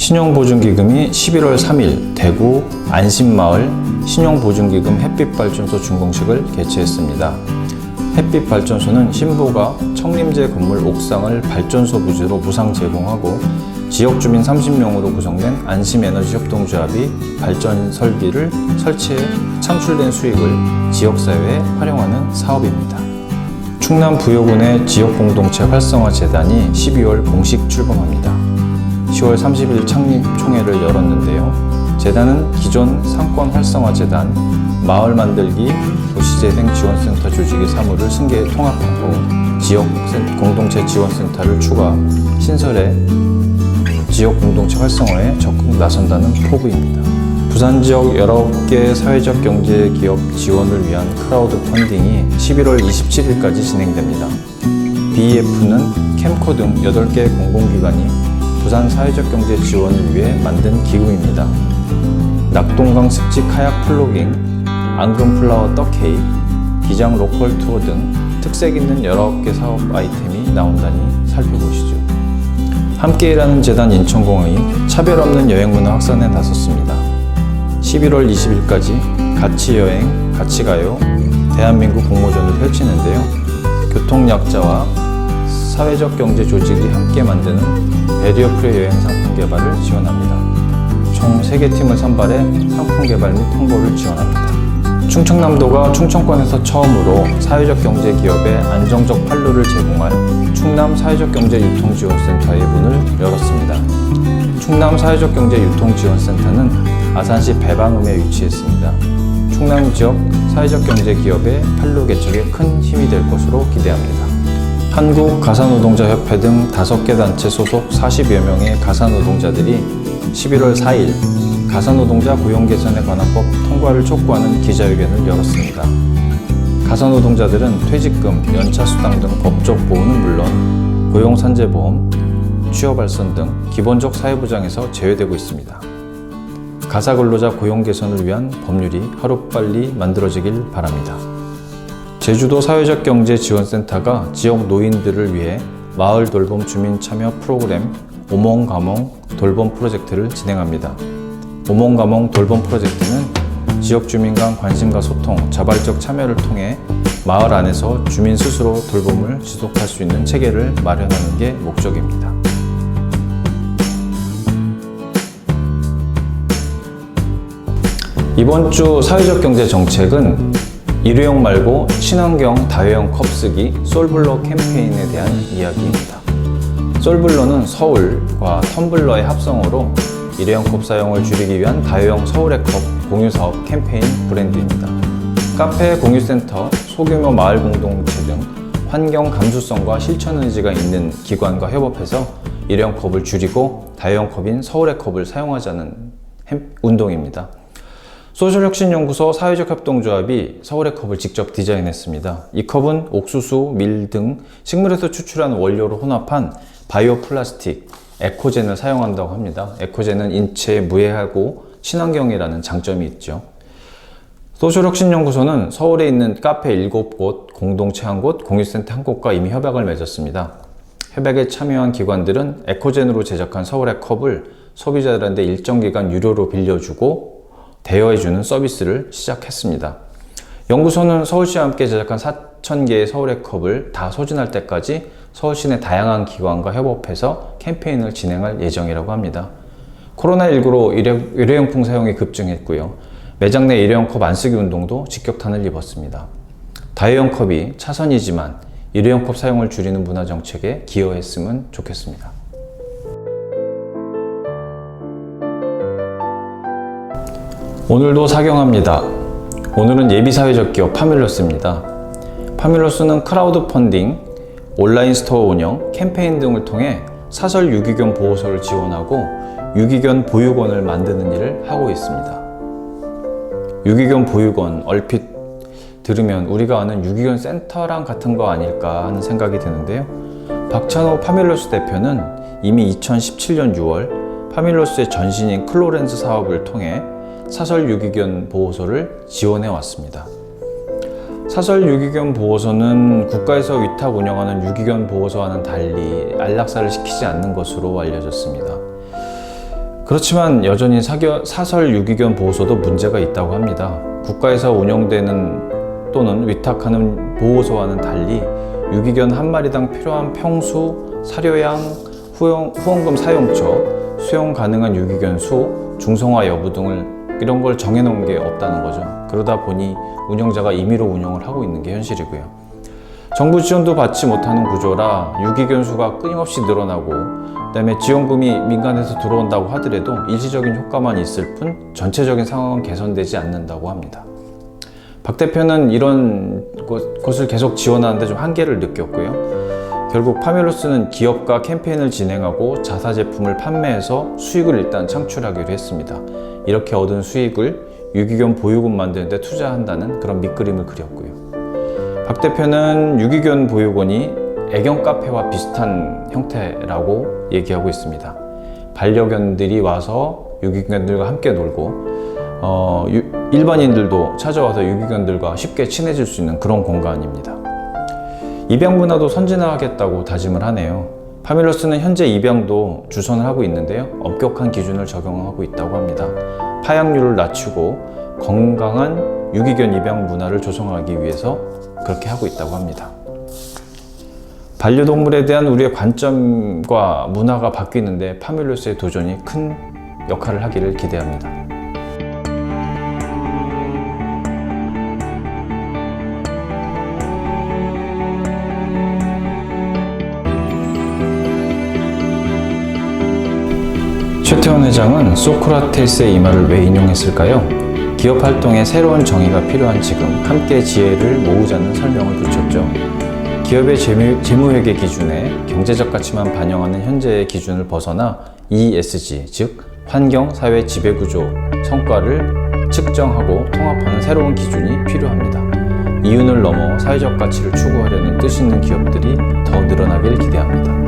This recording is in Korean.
신용보증기금이 11월 3일 대구 안심마을 신용보증기금 햇빛발전소 준공식을 개최했습니다. 햇빛발전소는 신부가 청림제 건물 옥상을 발전소 부지로 무상 제공하고 지역주민 30명으로 구성된 안심에너지협동조합이 발전 설비를 설치해 창출된 수익을 지역사회에 활용하는 사업입니다. 충남 부여군의 지역공동체 활성화 재단이 12월 공식 출범합니다. 10월 30일 창립총회를 열었는데요. 재단은 기존 상권활성화재단, 마을만들기 도시재생지원센터 조직의 사무를 승계에 통합하고 지역 공동체 지원센터를 추가, 신설해 지역 공동체 활성화에 적극 나선다는 포부입니다. 부산 지역 19개 사회적 경제 기업 지원을 위한 크라우드 펀딩이 11월 27일까지 진행됩니다. BEF는 캠코 등 8개 공공기관이 부산 사회적 경제 지원을 위해 만든 기금입니다. 낙동강 습지 카약 플로깅, 앙금 플라워 떡 케이크, 기장 로컬 투어 등 특색 있는 19개 사업 아이템이 나온다니 살펴보시죠. 함께 일하는 재단 인천공항이 차별 없는 여행 문화 확산에 나섰습니다. 11월 20일까지 같이 여행, 같이 가요 대한민국 공모전을 펼치는데요. 교통약자와 사회적 경제 조직이 함께 만드는 배리어프리 여행 상품 개발을 지원합니다. 총 3개 팀을 선발해 상품 개발 및 홍보를 지원합니다. 충청남도가 충청권에서 처음으로 사회적 경제 기업에 안정적 판로를 제공할 충남 사회적 경제 유통지원센터의 문을 열었습니다. 충남 사회적 경제 유통지원센터는 아산시 배방읍에 위치했습니다. 충남 지역 사회적 경제 기업의 판로 개척에 큰 힘이 될 것으로 기대합니다. 한국가사노동자협회 등 5개 단체 소속 40여 명의 가사노동자들이 11월 4일 가사노동자 고용 개선에 관한 법 통과를 촉구하는 기자회견을 열었습니다. 가사노동자들은 퇴직금, 연차수당 등 법적 보호는 물론 고용산재보험, 취업발선 등 기본적 사회보장에서 제외되고 있습니다. 가사근로자 고용 개선을 위한 법률이 하루빨리 만들어지길 바랍니다. 제주도 사회적 경제 지원센터가 지역 노인들을 위해 마을 돌봄 주민 참여 프로그램 오몽가몽 돌봄 프로젝트를 진행합니다. 오몽가몽 돌봄 프로젝트는 지역 주민 간 관심과 소통, 자발적 참여를 통해 마을 안에서 주민 스스로 돌봄을 지속할 수 있는 체계를 마련하는 게 목적입니다. 이번 주 사회적 경제 정책은 일회용 말고 친환경 다회용 컵 쓰기 솔블러 캠페인에 대한 이야기입니다. 솔블러는 서울과 텀블러의 합성어로 일회용 컵 사용을 줄이기 위한 다회용 서울의 컵 공유 사업 캠페인 브랜드입니다. 카페, 공유센터, 소규모 마을 공동체 등 환경 감수성과 실천 의지가 있는 기관과 협업해서 일회용 컵을 줄이고 다회용 컵인 서울의 컵을 사용하자는 운동입니다. 소셜혁신연구소 사회적협동조합이 서울의 컵을 직접 디자인했습니다. 이 컵은 옥수수, 밀 등 식물에서 추출한 원료를 혼합한 바이오 플라스틱, 에코젠을 사용한다고 합니다. 에코젠은 인체에 무해하고 친환경이라는 장점이 있죠. 소셜혁신연구소는 서울에 있는 카페 7곳, 공동체 1곳, 공유센터 1곳과 이미 협약을 맺었습니다. 협약에 참여한 기관들은 에코젠으로 제작한 서울의 컵을 소비자들한테 일정 기간 유료로 빌려주고 대여해주는 서비스를 시작했습니다. 연구소는 서울시와 함께 제작한 4,000개의 서울의 컵을 다 소진할 때까지 서울시 내 다양한 기관과 협업해서 캠페인을 진행할 예정이라고 합니다. 코로나19로 일회용품 사용이 급증했고요. 매장 내 일회용 컵 안 쓰기 운동도 직격탄을 입었습니다. 다회용 컵이 차선이지만 일회용 컵 사용을 줄이는 문화 정책에 기여했으면 좋겠습니다. 오늘도 사경합니다. 오늘은 예비사회적 기업 파밀러스입니다. 파밀러스는 크라우드 펀딩, 온라인 스토어 운영, 캠페인 등을 통해 사설 유기견 보호소를 지원하고 유기견 보육원을 만드는 일을 하고 있습니다. 유기견 보육원, 얼핏 들으면 우리가 아는 유기견 센터랑 같은 거 아닐까 하는 생각이 드는데요. 박찬호 파밀러스 대표는 이미 2017년 6월 파밀러스의 전신인 클로렌즈 사업을 통해 사설 유기견 보호소를 지원해 왔습니다. 사설 유기견 보호소는 국가에서 위탁 운영하는 유기견 보호소와는 달리 안락사를 시키지 않는 것으로 알려졌습니다. 그렇지만 여전히 사설 유기견 보호소도 문제가 있다고 합니다. 국가에서 운영되는 또는 위탁하는 보호소와는 달리 유기견 한 마리당 필요한 평수, 사료양, 후원금 사용처, 수용 가능한 유기견 수, 중성화 여부 등을 이런 걸 정해놓은 게 없다는 거죠. 그러다 보니 운영자가 임의로 운영을 하고 있는 게 현실이고요. 정부 지원도 받지 못하는 구조라 유기견 수가 끊임없이 늘어나고, 그다음에 지원금이 민간에서 들어온다고 하더라도 일시적인 효과만 있을 뿐 전체적인 상황은 개선되지 않는다고 합니다. 박 대표는 이런 것을 계속 지원하는데 좀 한계를 느꼈고요. 결국 파밀로스는 기업과 캠페인을 진행하고 자사 제품을 판매해서 수익을 일단 창출하기로 했습니다. 이렇게 얻은 수익을 유기견 보육원 만드는 데 투자한다는 그런 밑그림을 그렸고요. 박 대표는 유기견 보육원이 애견 카페와 비슷한 형태라고 얘기하고 있습니다. 반려견들이 와서 유기견들과 함께 놀고 일반인들도 찾아와서 유기견들과 쉽게 친해질 수 있는 그런 공간입니다. 입양 문화도 선진화하겠다고 다짐을 하네요. 파밀러스는 현재 입양도 주선을 하고 있는데요. 엄격한 기준을 적용하고 있다고 합니다. 파양률을 낮추고 건강한 유기견 입양 문화를 조성하기 위해서 그렇게 하고 있다고 합니다. 반려동물에 대한 우리의 관점과 문화가 바뀌는데 파밀러스의 도전이 큰 역할을 하기를 기대합니다. 최태원 회장은 소크라테스의 이 말을 왜 인용했을까요? 기업 활동에 새로운 정의가 필요한 지금 함께 지혜를 모으자는 설명을 붙였죠. 기업의 재무회계 기준에 경제적 가치만 반영하는 현재의 기준을 벗어나 ESG, 즉 환경, 사회, 지배구조 성과를 측정하고 통합하는 새로운 기준이 필요합니다. 이윤을 넘어 사회적 가치를 추구하려는 뜻 있는 기업들이 더 늘어나길 기대합니다.